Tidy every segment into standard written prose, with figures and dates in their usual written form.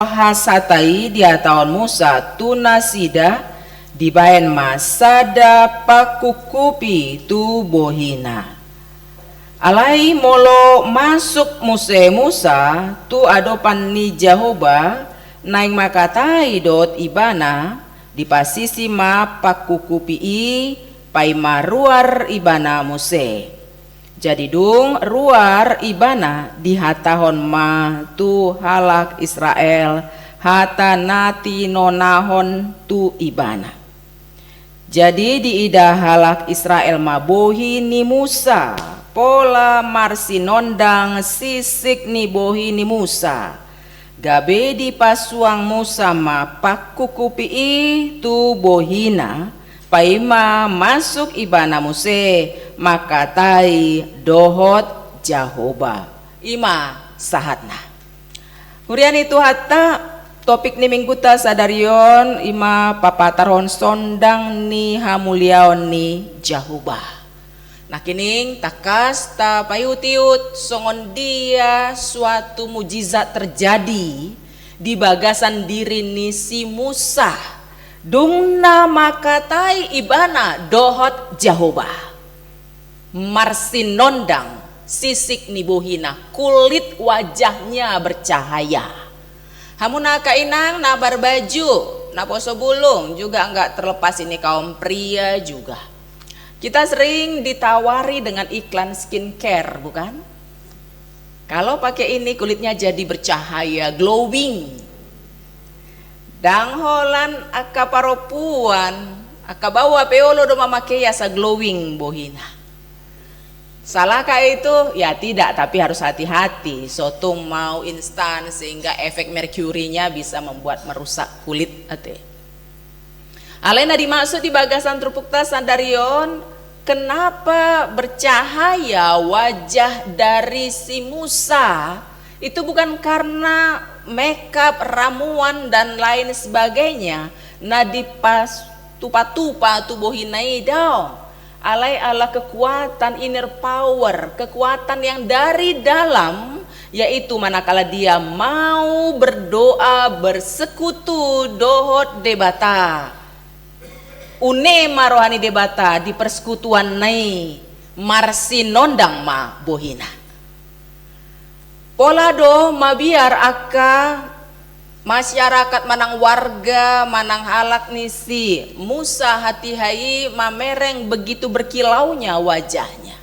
hasatai dia tahun Musa tunasida dibayan masada pakukupi tu bohina alai molo masuk Musa tu adopan ni Jahoba naing makatai dot ibana di pasisi ma pakukupi i pai maruar ibana Muse. Jadi dung ruar ibana di hatahon ma tu halak Israel hata nati nonahon tu ibana. Jadi di ida halak Israel ma bohi ni Musa pola marsi nondang sisik ni bohi ni Musa. Gabe di pasuang Musa ma pakukupi i tu bohina paima masuk ibana Muse makatai dohot Jahoba ima sahatna. Hurian itu hatta topik ni mingguta sadarion ima papataron sondang ni hamuliaon ni Jahoba. Nah kining takas ta payutiut songon dia suatu mujizat terjadi di bagasan diri ni si Musa. Dungna makatai ibana dohot Jahoba marsin nondang sisik nibohina kulit wajahnya bercahaya hamuna kainang nabar baju naposo bulung juga enggak terlepas ini kaum pria juga kita sering ditawari dengan iklan skincare bukan kalau pakai ini kulitnya jadi bercahaya glowing dangholan aka paropuan aka bawa peolo do mamakai asa glowing bohina. Salahkah itu? Ya tidak, tapi harus hati-hati. Sotung mau instan sehingga efek merkurinya bisa membuat merusak kulit ate. Alena dimaksud di bagasan trupukta sandarion kenapa bercahaya wajah dari si Musa itu bukan karena makeup, ramuan dan lain sebagainya. Nadipas tupa-tupa tubuhinai daw. Alai ala kekuatan inner power, kekuatan yang dari dalam, yaitu manakala dia mau berdoa bersekutu dohot debata. Une marohani debata di persekutuan nai marsin nondang ma bohina. Pola do mabiar aka masyarakat manang warga manang halak nisi Musa hati hai mamereng begitu berkilaunya wajahnya.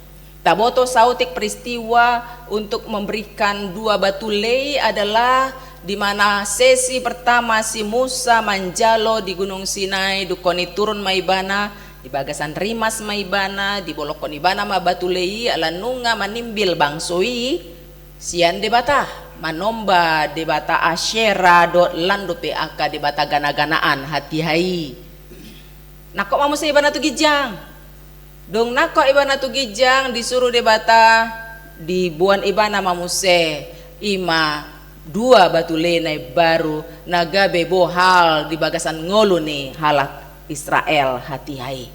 Taboto sautik peristiwa untuk memberikan dua batu lei adalah di mana sesi pertama si Musa manjalo di Gunung Sinai dukoni turun maibana di bagasan rimas maibana di bolokon ibana ma batu lei ala nunga manimbil bangsoi sian debata manomba debata asyera dot lando PAK debata gana-ganaan hati hai nakok mamu ibana tu gijang dong nakok ibana tu gijang disuruh debata di buan ibana mamuse ima dua batu lenai baru naga bebo hal di bagasan ngolu nih halak Israel hati hai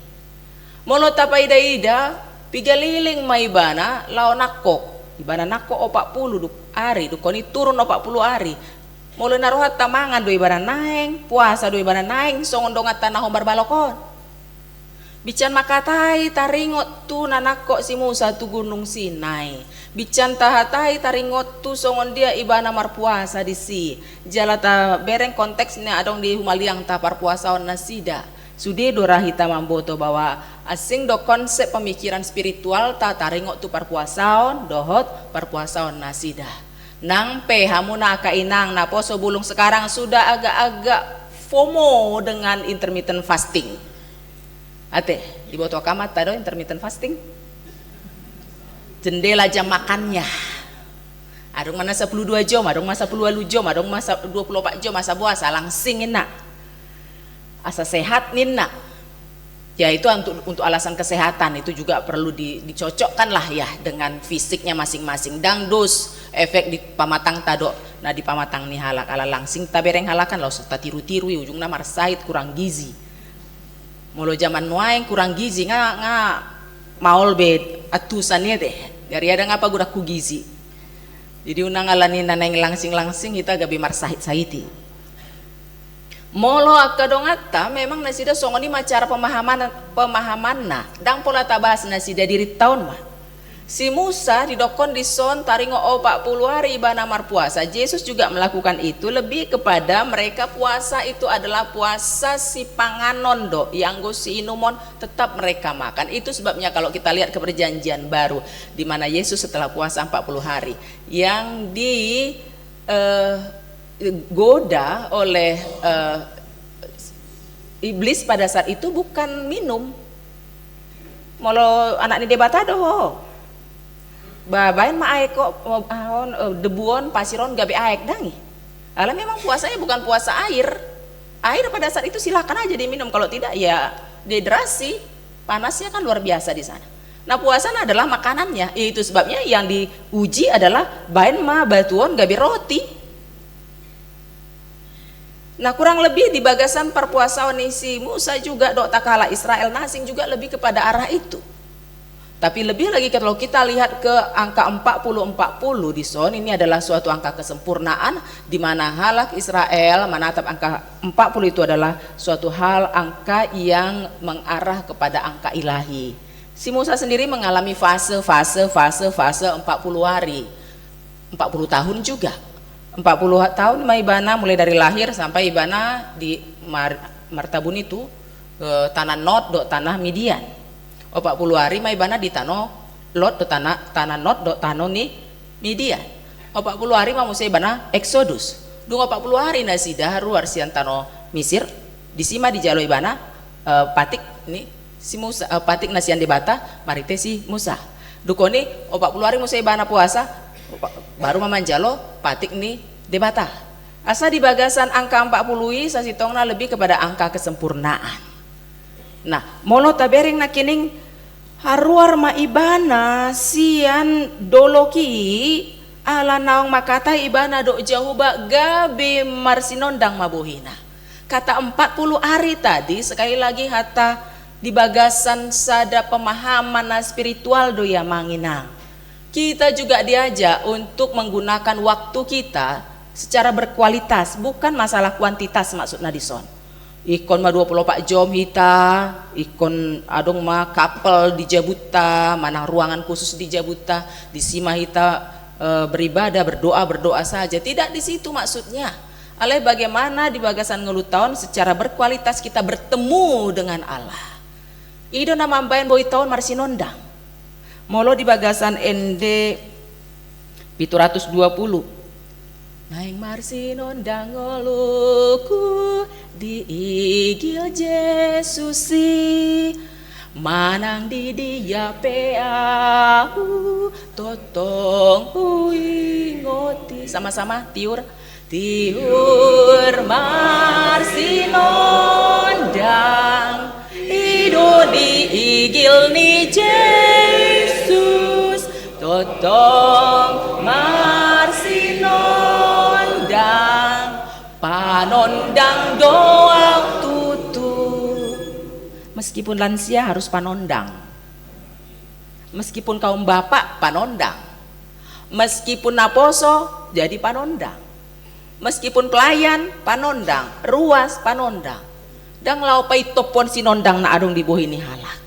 mono tapai ida pigaliling maibana lao nakok ibana nakok 40 ari dukoni turun 40 ari mulai naruhat tamangan do ibana naeng puasa do ibana naeng songon dongat tanah hombar balokon bican makatai taringot tu nanakok si Musa tu Gunung Sinai bican tahatai taringot tu songon dia ibana marpuasa di si jalata bereng konteksnya adong di humaliang tapar puasa on nasida sude do rahita mamboto bahwa asing do konsep pemikiran spiritual ta taringok tu parpuasaon dohot parpuasaon nasida nang pe hamuna kainang na poso bulung sekarang sudah agak-agak FOMO dengan intermittent fasting ate di boto kamat tado intermittent fasting jendela jam makannya adong mana 12 jam adong masa 10 jam adong masa 24 jam masa puasa langsing enak asa sehat nina ya itu untuk alasan kesehatan itu juga perlu dicocokkan lah ya dengan fisiknya masing-masing dang dos efek di pamatang tado nah di pamatang nih halak ala langsing tabereng halakan lo serta tiru-tiru ujungnya marsait kurang gizi mulu zaman nuaing kurang gizi nga maul bed atusannya deh dari ada ngapa guraku gizi Jadi unang alani naneng langsing kita gabi marsahit saiti. Molo akadongata memang nasida songoni macara pemahaman na dang pola tabahas nasida diri tahun mah. Si Musa didokon di son taringo 40 hari ibana mar puasa. Yesus juga melakukan itu, lebih kepada mereka puasa itu adalah puasa si panganondo yang go si inumon tetap mereka makan. Itu sebabnya kalau kita lihat ke perjanjian baru di mana Yesus setelah puasa 40 hari yang goda oleh iblis pada saat itu bukan minum. Molo anak ni debata doh. Babain ma aek kok debuon pasiron gabe aek dangi. Alah memang puasanya bukan puasa air. Air pada saat itu silakan aja diminum, kalau tidak ya dehidrasi. Panasnya kan luar biasa di sana. Nah puasa adalah makanannya. Itu sebabnya yang diuji adalah bain ma batuon gabe roti. Nah kurang lebih di bagasan perpuasaan si Musa juga dok takala Israel nasing juga lebih kepada arah itu. Tapi lebih lagi kalau kita lihat ke angka 40 di son, ini adalah suatu angka kesempurnaan di mana halak Israel menatap angka 40 itu adalah suatu hal angka yang mengarah kepada angka ilahi. Si Musa sendiri mengalami fase 40 hari. 40 tahun juga. 40 tahun Ibana mulai dari lahir sampai Ibana di Martabun itu tanah Nod do tanah Midian. 40 hari Ibana di tanah Lot do tanah Nod do tanah ni Midian. 40 hari Musa Ibana Exodus. 40 hari nasida luar sian tanah Mesir di sima di jalo Ibana patik ni si Musa patik nasian di bata marite si Musa. Dukoni 40 hari Musa Ibana puasa baru mamanjalo patik ni debata. Asa di bagasan angka 40 sasitongna lebih kepada angka kesempurnaan. Nah, molo tabering nakining haruar maibana sian doloki ala naong makata ibana do jahuba gabe marsinondang mabuhina. Kata 40 hari tadi sekali lagi hatta di bagasan sada pemahaman spiritual do ya manginang. Kita juga diajak untuk menggunakan waktu kita secara berkualitas, bukan masalah kuantitas maksudnya di son. Ikon mah 24 jam hita, ikon adong mah kapel di Jabuta, manang ruangan khusus di Jabuta, di sima hita beribadah, berdoa saja. Tidak di situ maksudnya. Alih bagaimana di bagasan ngelutaun secara berkualitas kita bertemu dengan Allah. Ido nama ambayan boi tahun marsinondang. Molo di bagasan ND 720. Naing marsinondang ngoluku di igil Jesusi manang di dia peau totong ngoti sama-sama tiur marsinondang ido di igil ni Yesus totong marsinondang panondang doa tutu. Meskipun lansia harus panondang, meskipun kaum bapak panondang, meskipun naposo jadi panondang, meskipun pelayan panondang, ruas panondang, dang laupai topon sinondang na adong di bohini halak.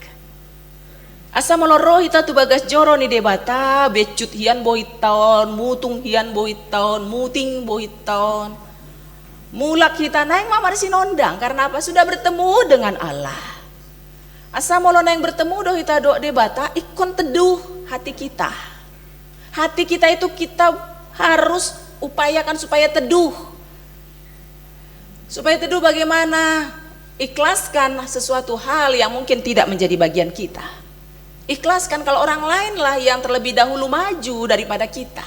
Asa meloro hita tu bagas joro ni debata becut hian bohiton, mutung hian bohiton, muting bohiton. Mulak kita naik mamar sinondang karena apa? Sudah bertemu dengan Allah. Asa molo naik bertemu do hita do debata ikon teduh hati kita. Hati kita itu kita harus upayakan supaya teduh. Supaya teduh bagaimana? Ikhlaskan sesuatu hal yang mungkin tidak menjadi bagian kita. Ikhlaskan kalau orang lainlah yang terlebih dahulu maju daripada kita.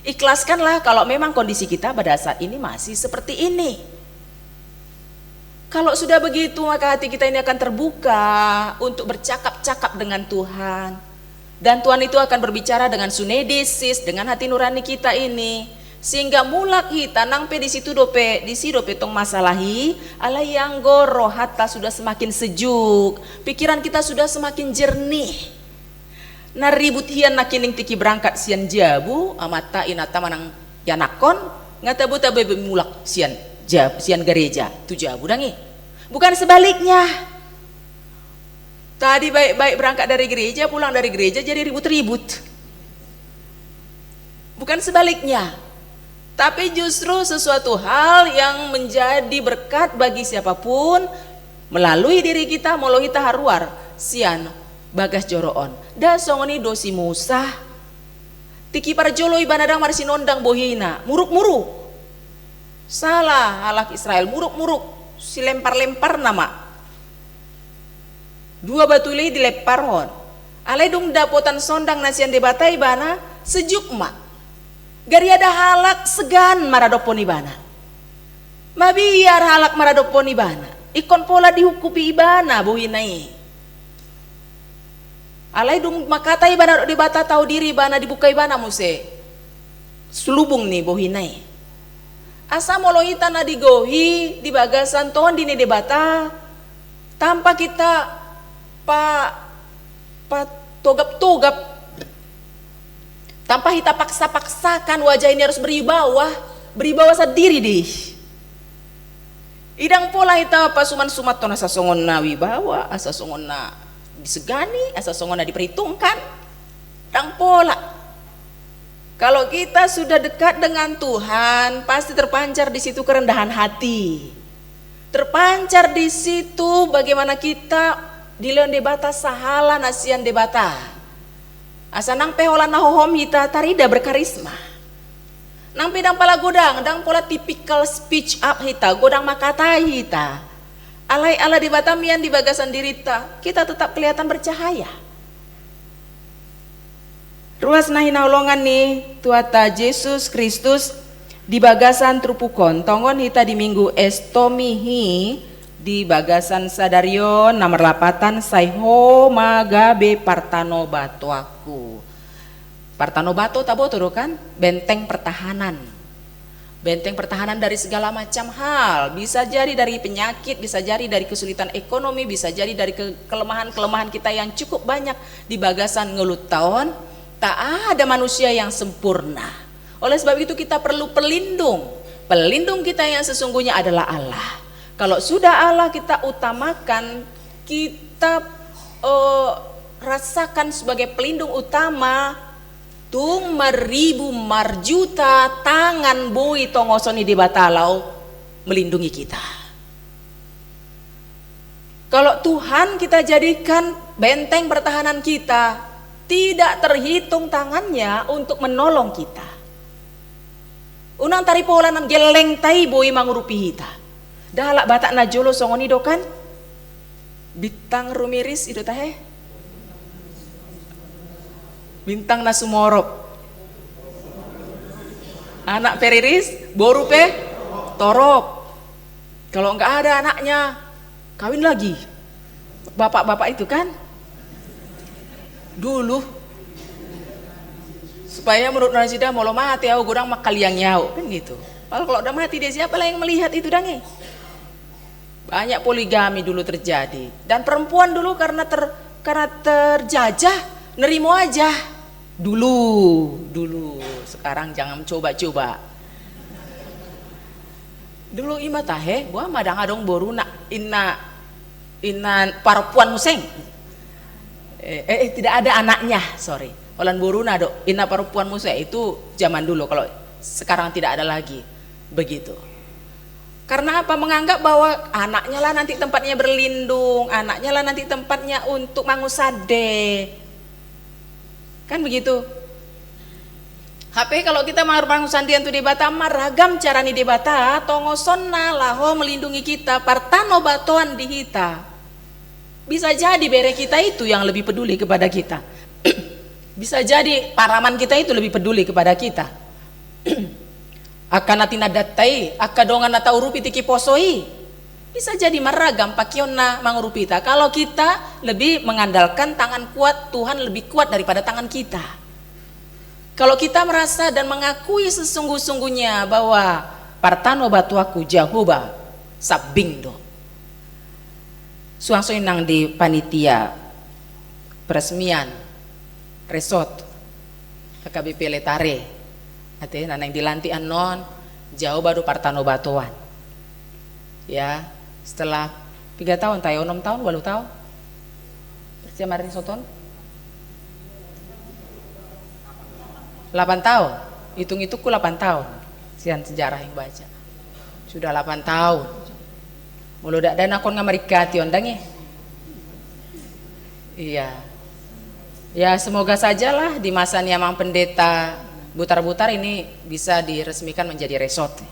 Ikhlaskanlah kalau memang kondisi kita pada saat ini masih seperti ini. Kalau sudah begitu maka hati kita ini akan terbuka untuk bercakap-cakap dengan Tuhan. Dan Tuhan itu akan berbicara dengan sunedesis, dengan hati nurani kita ini. Sehingga mulak hita nangpe di situ dope tong masalahi ala yang goro hatta sudah semakin sejuk, pikiran kita sudah semakin jernih. Na ribut hian na kining tiki berangkat sian jabu amata inata manang yanakon ngata buta bebe mulak sian sian gereja tu jabu dangi. Bukan sebaliknya. Tadi baik-baik berangkat dari gereja, pulang dari gereja jadi ribut-ribut. Bukan sebaliknya. Tapi justru sesuatu hal yang menjadi berkat bagi siapapun melalui diri kita molo kita haruar sian bagas joroon. Da songoni dosi Musa. Tiki para jolo ibanadang marsinondang bohina, muruk-muruk. Salah halak Israel, muruk-muruk, si lempar-lempar nama. Dua batu li dilempar hon. Alai dung dapotan sondang nasian debatai bana sejuk mak. Gari ada halak segan maradopon ibana. Mabiar halak maradopon ibana. Ikon pola dihukupi ibana bohinai. Alai dung makata ibana debata tahu diri ibana dibuka ibana muse. Selubung nih bohinai. Asa moloita na digohi di bagasan ton dini debata tanpa kita pa togap-togap. Tanpa kita paksa-paksakan wajah ini harus beribawa sendiri deh. Idang pola kita pasuman sumaton asa songon na wibawa, asa songon na disegani, asa songon na diperhitungkan. Dang pola. Kalau kita sudah dekat dengan Tuhan, pasti terpancar di situ kerendahan hati. Terpancar di situ bagaimana kita di leon debata sahala nasian debata. Asa nang pehola nahohom hita tarida berkarisma. Nang pidang pala godang, dang pola typical speech up hita, godang makatai hita. Alai ala di batamian di bagasan dirita, kita tetap kelihatan bercahaya. Ruas nahi naulongan nih, tuata Yesus Kristus di bagasan trupukon, tongon hita di minggu estomihi di bagasan sadarion nomor lapatan saiho magabe partano batu aku. Partano batu tabo tuh kan benteng pertahanan. Benteng pertahanan dari segala macam hal, bisa jadi dari penyakit, bisa jadi dari kesulitan ekonomi, bisa jadi dari kelemahan-kelemahan kita yang cukup banyak di bagasan ngelut tahun. Tak ada manusia yang sempurna. Oleh sebab itu kita perlu pelindung. Pelindung kita yang sesungguhnya adalah Allah. Kalau sudah Allah kita utamakan, kita rasakan sebagai pelindung utama, tung maribu marjuta tangan bui tongosoni di batalau melindungi kita. Kalau Tuhan kita jadikan benteng pertahanan kita, tidak terhitung tangannya untuk menolong kita. Unang taripola nam geleng tai bui mangurupi kita. Dalak batak najolo songoni dokan bintang rumiris itu tahe bintang nasumorop anak periris boru pe torop. Kalau enggak ada anaknya kawin lagi. Bapak-bapak itu kan dulu supaya menurut Nasida mau mati aku gurang makal yang nyau kan gitu. Kalau udah mati dia siapa lah yang melihat itu dange. Banyak poligami dulu terjadi dan perempuan dulu karena terjajah nerimo aja dulu. Sekarang jangan coba-coba. Dulu ima tahe gua madang adong boru nak inna perempuan museng. Tidak ada anaknya, sorry. Olan boru nado inna perempuan museng itu zaman dulu, kalau sekarang tidak ada lagi begitu. Karena apa? Menganggap bahwa anaknya lah nanti tempatnya berlindung, anaknya lah nanti tempatnya untuk mangusade. Kan begitu. HP kalau kita mau mangusandian tu debata maragam cara ni debata tongosonna laho melindungi kita partano batoan di hita. Bisa jadi bere kita itu yang lebih peduli kepada kita. Bisa jadi paraman kita itu lebih peduli kepada kita. Akan natina datai akadongan nata urupi tiki posoi. Bisa jadi maragam pakiona mangurupita. Kalau kita lebih mengandalkan tangan kuat, Tuhan lebih kuat daripada tangan kita. Kalau kita merasa dan mengakui sesungguh-sungguhnya bahwa partano batuaku Jehovah sabindo. Suangsoin nang di panitia peresmian resort KKBP Letare ate nanang dilantik anon jauh baru partano batuan ya setelah 3 tahun tayo 6 tahun 8 tahun percaya resorton 8 tahun hitung-hitungku 8 tahun sian sejarah yang baca sudah 8 tahun mulu dak dana kon ngamerikati ondangi iya ya semoga sajalah di masa Niamang Pendeta Butar-Butar ini bisa diresmikan menjadi resort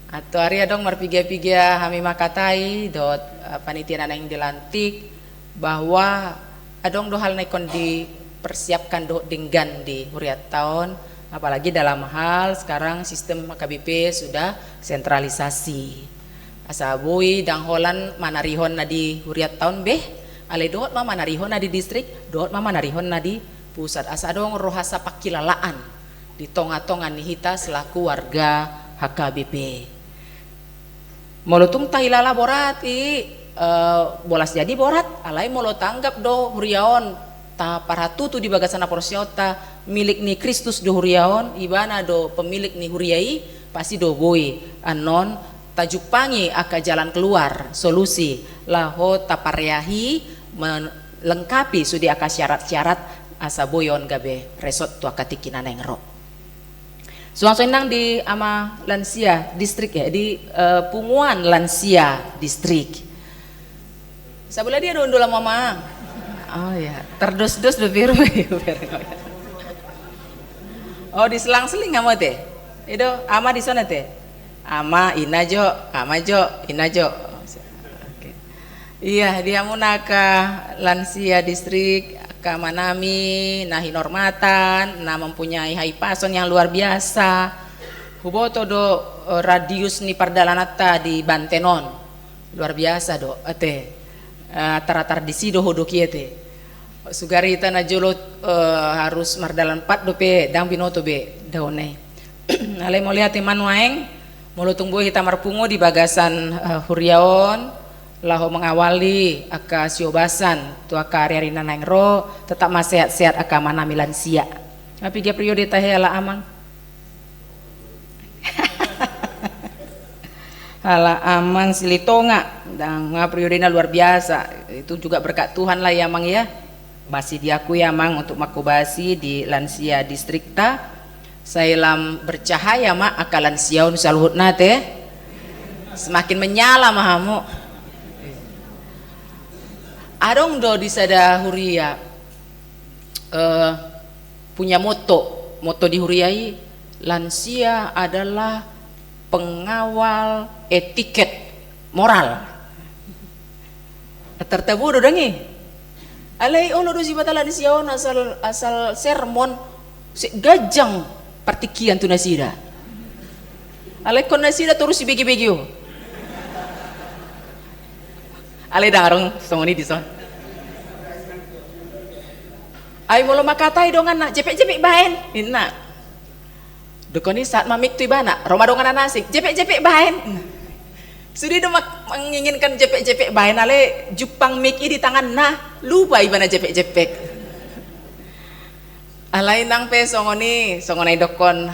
atau hari dong marpiga-piga kami makatai dot panitia anak yang dilantik bahwa adong do hal naikon dipersiapkan do dengan di huriat tahun apalagi dalam hal sekarang sistem KBP sudah sentralisasi asabui dang holan manarihon na di huriat tahun beh ale doot mama narihon na di distrik doot mama narihon na di pusat asa dong rohasa pakilalaan di tonga-tongan nihita selaku warga HKBP molutung tahilala borat bolas jadi borat alai molo tanggap do huriaon ta paratu tu di bagasana porsiota milik ni Kristus do huriaon ibana do pemilik ni huriai pasti do boy anon tajupangi aka jalan keluar solusi laho taparyahi melengkapi sudi aka syarat-syarat asa boyon gabe resort tu aka tikinan yang ro suang-suang di ama lansia distrik ya di Punguan lansia distrik sabelah dia dulu lama mama oh ya terdos-dos do biru oh di selang-seling kamu teh itu ama di sana teh ama inajo iya dia munaka lansia distrik ke Manami nahi normatan nah mempunyai high pason yang luar biasa huboto do radius ni pardalanata di Bantenon luar biasa do ate taratar di sido hodo kiete sugarita na jolot harus mardalan 4 do pe dang binoto be daone ale mo lihat iman waeng mulu tunggu kita marpungo di bagasan huriaon laho mengawali aka siobasan tu aka ari-arina nang ro tetap masih sehat aka Manami lansia tapi ge periode teh ala amang ala amang silitonga dan periodenya luar biasa itu juga berkat Tuhan lah ya mang ya masih diakui ya mang untuk makubasi di lansia distrikta saya lam bercahaya mak aka lansiaun saluhutna teh semakin menyala mahamu adong do di sada huria punya moto di huriai lansia adalah pengawal etiket moral tertabu do dangi alai ono do sibata lansia on asal sermon gajang partikian tu nasida alai kon nasida terus begi-begi ale dangarong songoni di son ay molo makatai dongan nak jepek-jepek baen inna dokoni saat mamik tu ibana roma dongan nasik jepek-jepek baen sudah do menginginkan jepek-jepek baen ale jupang mik di tangan nah lupa ibana jepek-jepek alai nang pe songoni dokon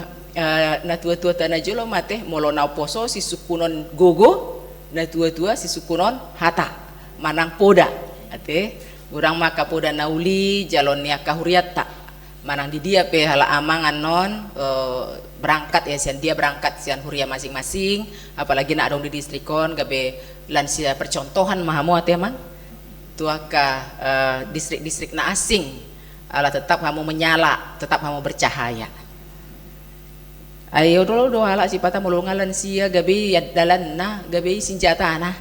na tua-tua tanah jolo mate molo na poso si sukunon gogo na tua-tua si sukunon hata manang poda ate urang maka poda nauli jalonnya kahuriat tak manang di dia pe hala amangan non berangkat ya sian dia berangkat sian huria masing-masing apalagi nak dong di distrikon gabe lansia percontohan mahamu ate mang tuaka distrik-distrik na asing ala tetap kamu menyala tetap kamu bercahaya ayo dulu do hala sipata mulungan lansia gabe yadalan na gabe senjata nah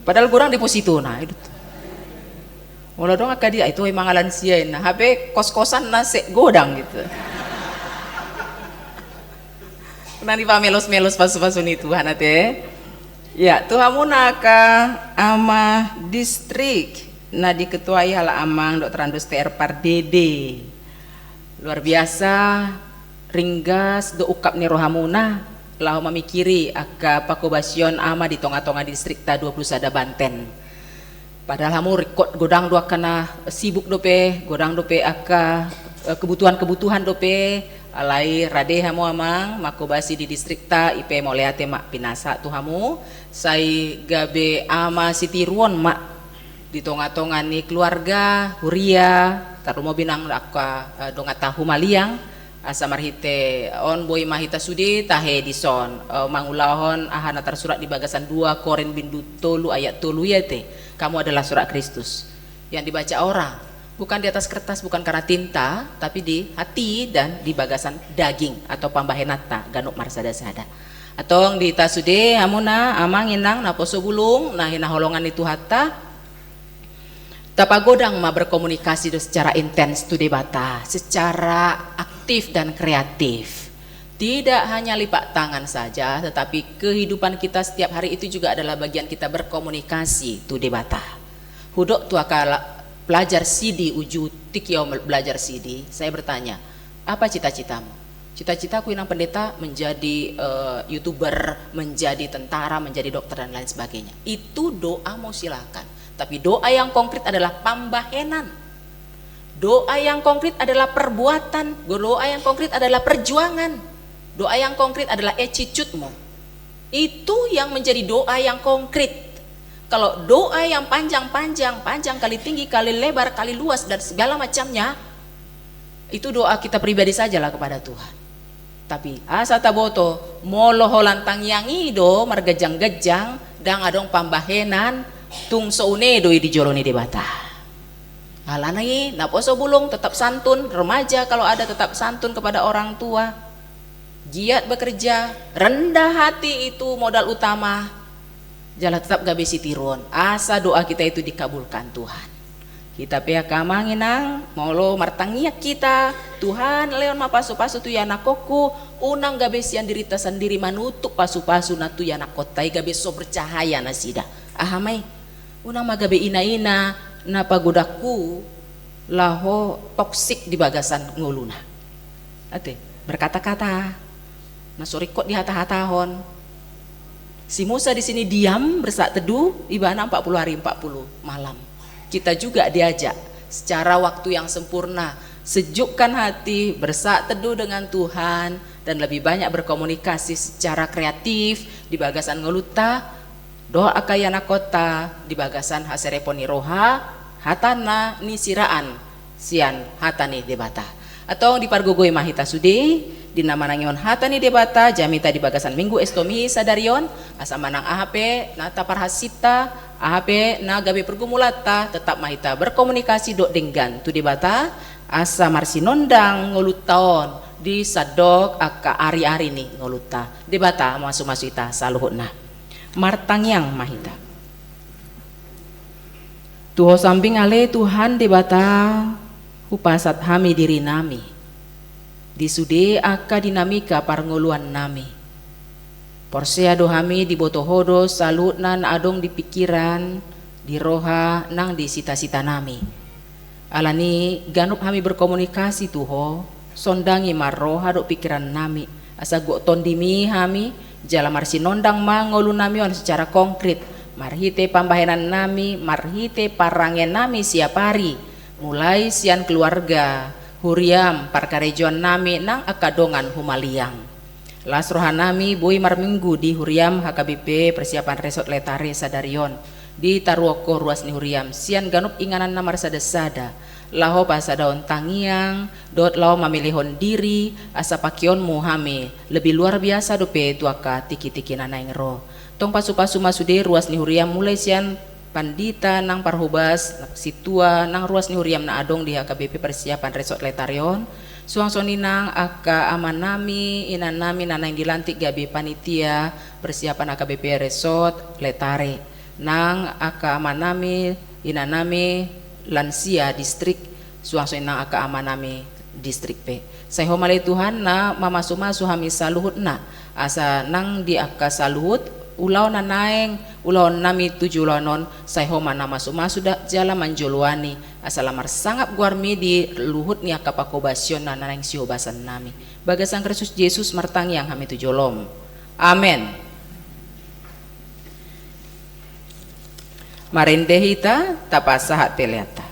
padahal kurang deposito nah itu mula dong akak dia itu emang lansia nah habe kos-kosan na se godang gitu nanti pamelos-melos pasu-pasu itu hanate ya tuhamu naka ama distrik na diketuai hala amang Dr. Andus TR Pardede luar biasa ringgas do ukap ni rohamuna lau memikiri aka pakobasion ama di tonga-tonga distrik ta 20 sada Banten Padahal hamu rekod godang dua kena sibuk dope, godang dope aka kebutuhan dope, alai rade hamu amang mako basi di distrik ta ipe moleate mak pinasa tu hamu, sai gabe ama siti ruon mak di tonga-tonga ni keluarga huria tarumo binang aka dongata humaliang asa marhite on boy mahita sudi tahe dison mangulahon ahana tersurat di bagasan 2 Korin bindu tolu ayat tolu ya te, kamu adalah surat Kristus yang dibaca orang, bukan di atas kertas, bukan karena tinta, tapi di hati dan di bagasan daging atau pambahenata ganuk marsada sada atau di tasude amuna amang inang na poso bulung nah hina holongan itu hatta tapagodang ma berkomunikasi secara intens tu debata, secara aktif dan kreatif. Tidak hanya lipat tangan saja, tetapi kehidupan kita setiap hari itu juga adalah bagian kita berkomunikasi tu debata. Hudok tu akal belajar sidi uju tikio belajar sidi. Saya bertanya, apa cita-citamu? Cita-citaku inang pendeta menjadi YouTuber, menjadi tentara, menjadi dokter dan lain sebagainya. Itu doa mau silakan. Tapi doa yang konkret adalah pambahenan. Doa yang konkret adalah perbuatan. Doa yang konkret adalah perjuangan. Doa yang konkret adalah ecicutmu. Itu yang menjadi doa yang konkret. Kalau doa yang panjang-panjang, panjang kali tinggi, kali lebar, kali luas dan segala macamnya, itu doa kita pribadi sajalah kepada Tuhan. Tapi asa taboto moloholantang yang ido margejang-gejang dang adong pambahenan tung soune doi di joloni debata. Alanai naposo bulung tetap santun, remaja kalau ada tetap santun kepada orang tua, giat bekerja, rendah hati itu modal utama. Jala tetap gabe sitirun, asa doa kita itu dikabulkan Tuhan. Kita pihak kamanginang maulo martangiak kita Tuhan leon mapasu-pasu tu yana koku unang gabe sian dirita sendiri manutuk pasu-pasu na tu yana kotai gabe so bercahaya nasida ahamai unang magabe ina-ina na pagodaku laho toksik di bagasan nguluna ate berkata-kata nasorikot di hata-hatahon si Musa di sini diam bersaat teduh ibana 40 hari 40 malam. Kita juga diajak secara waktu yang sempurna, sejukkan hati, bersaat teduh dengan Tuhan dan lebih banyak berkomunikasi secara kreatif di bagasan ngeluta doa akayana kota di bagasan hasereponi roha hatana ni siraan sian hatani debata atau di pargogoi mahita sudi di nama nangion hatani debata jamita di bagasan minggu estomi sadarion asa manang AHP nata parhasita AHP na gabe pergumulata tetap mahita berkomunikasi dok denggan tu debata asa marsinondang ngolutaon di sadok aka ari-ari nih ngoluta debata masuk-masuk ita saluhutna martangyang mahita tuho samping ale Tuhan debata upasat hami diri nami disude aka dinamika parngoluan nami Porsea dohami di botohodo salut nan adong di pikiran di roha nang di sita-sita nami alani ganup hami berkomunikasi tuho sondangi marroha do pikiran nami asa go tondimi hami jala marsi nondang mangolu nami on secara konkret marhite pambahenan nami marhite parangen nami siap hari mulai sian keluarga huriam parkarejon nami nang akadongan humaliang las rohanami boy marminggu di huriam HKBP persiapan resort letare sadarion di taruoko ruas ni huriam sian ganup inganan namar sada-sada laho pasadaon tangiang dot lao mamilihon diri asa pakion muhame lebih luar biasa dope tuaka tiki-tiki nanaing ro tong pasu-pasu masude ruas ni huriam mulai sian pandita nang parhubas situa nang ruas ni huriam na adong di HKBP persiapan resort letarion suang nang aka amanami inanami nanang dilantik gabi panitia persiapan AKBP resort letare nang aka amanami inanami lansia distrik suang nang aka amanami distrik P saya homale Tuhan na mamasuma suhami saluhut na asa nang di aka saluhut ulau nanaeng ulau nami tujuh lanon saya homa nama suma sudah jala manjoluani asalamar sangat guarmi di luhut ni akapakobasion nanaeng siobasan nami bagasan Kristus Yesus martang yang kami tujolom amen marendehita tapasahat teleta.